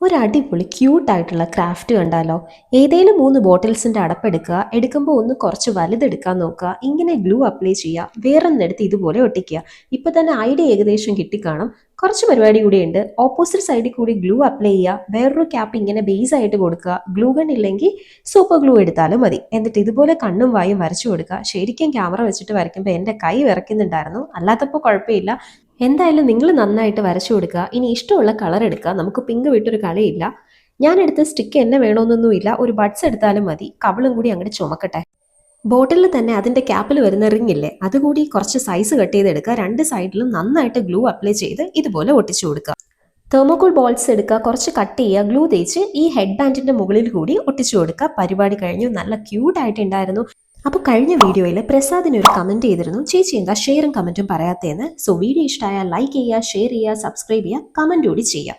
ഒരു അടിപൊളി ക്യൂട്ടായിട്ടുള്ള ക്രാഫ്റ്റ് കണ്ടാലോ. ഏതേലും 3 ബോട്ടിൽസിന്റെ അടപ്പെടുക്കുക, എടുക്കുമ്പോൾ ഒന്ന് കുറച്ച് വലുതെടുക്കാൻ നോക്കുക, ഇങ്ങനെ ഗ്ലൂ അപ്ലൈ ചെയ്യുക, വേറൊന്നെടുത്ത് ഇതുപോലെ ഒട്ടിക്കുക. ഇപ്പൊ തന്നെ ഐഡിയ ഏകദേശം കിട്ടിക്കാണും. കുറച്ച് പരിപാടി കൂടിയുണ്ട്. ഓപ്പോസിറ്റ് സൈഡിൽ കൂടി ഗ്ലൂ അപ്ലൈ ചെയ്യുക, വേറൊരു ക്യാപ്പ് ഇങ്ങനെ ബേസ് ആയിട്ട് കൊടുക്കുക. ഗ്ലൂ ഗൺ ഇല്ലെങ്കിൽ സൂപ്പർ ഗ്ലൂ എടുത്താലും മതി. എന്നിട്ട് ഇതുപോലെ കണ്ണും വായും വരച്ചു കൊടുക്കുക. ശരിക്കും ക്യാമറ വെച്ചിട്ട് വരയ്ക്കുമ്പോൾ എൻ്റെ കൈ വിറയ്ക്കുന്നുണ്ടായിരുന്നു, അല്ലാത്തപ്പോൾ കുഴപ്പമില്ല. എന്തായാലും നിങ്ങൾ നന്നായിട്ട് വരച്ചു കൊടുക്കുക. ഇനി ഇഷ്ടമുള്ള കളർ എടുക്കുക. നമുക്ക് പിങ്ക് വിട്ടൊരു കളിയില്ല. ഞാൻ എടുത്ത സ്റ്റിക്ക് എന്നെ വേണമെന്നൊന്നുമില്ല, ഒരു ബഡ്സ് എടുത്താലും മതി. കവിളും കൂടി അങ്ങോട്ട് ചുമക്കട്ടെ. ബോട്ടിലിൽ തന്നെ അതിന്റെ ക്യാപ്പിൽ വരുന്ന റിംഗ് ഇല്ലേ, അതുകൂടി കുറച്ച് സൈസ് കട്ട് ചെയ്തെടുക്കുക. രണ്ട് സൈഡിലും നന്നായിട്ട് ഗ്ലൂ അപ്ലൈ ചെയ്ത് ഇതുപോലെ ഒട്ടിച്ചു കൊടുക്കുക. തെർമോകോൾ ബോൾസ് എടുക്കുക, കുറച്ച് കട്ട് ചെയ്യുക, ഗ്ലൂ തേച്ച് ഈ ഹെഡ് ബാൻഡിന്റെ മുകളിൽ കൂടി ഒട്ടിച്ചു കൊടുക്കുക. പരിപാടി കഴിഞ്ഞു. നല്ല ക്യൂട്ട് ആയിട്ടുണ്ടായിരുന്നു. അപ്പോൾ കഴിഞ്ഞ വീഡിയോയിൽ പ്രസാദിന് ഒരു കമന്റ് ചെയ്തിരുന്നു, ചേച്ചി എന്താ ഷെയറും കമന്റും പറയാത്തതെന്ന്. സോ വീഡിയോ ഇഷ്ടമായാൽ ലൈക്ക് ചെയ്യുക, ഷെയർ ചെയ്യുക, സബ്സ്ക്രൈബ് ചെയ്യുക, കമന്റ് കൂടി ചെയ്യുക.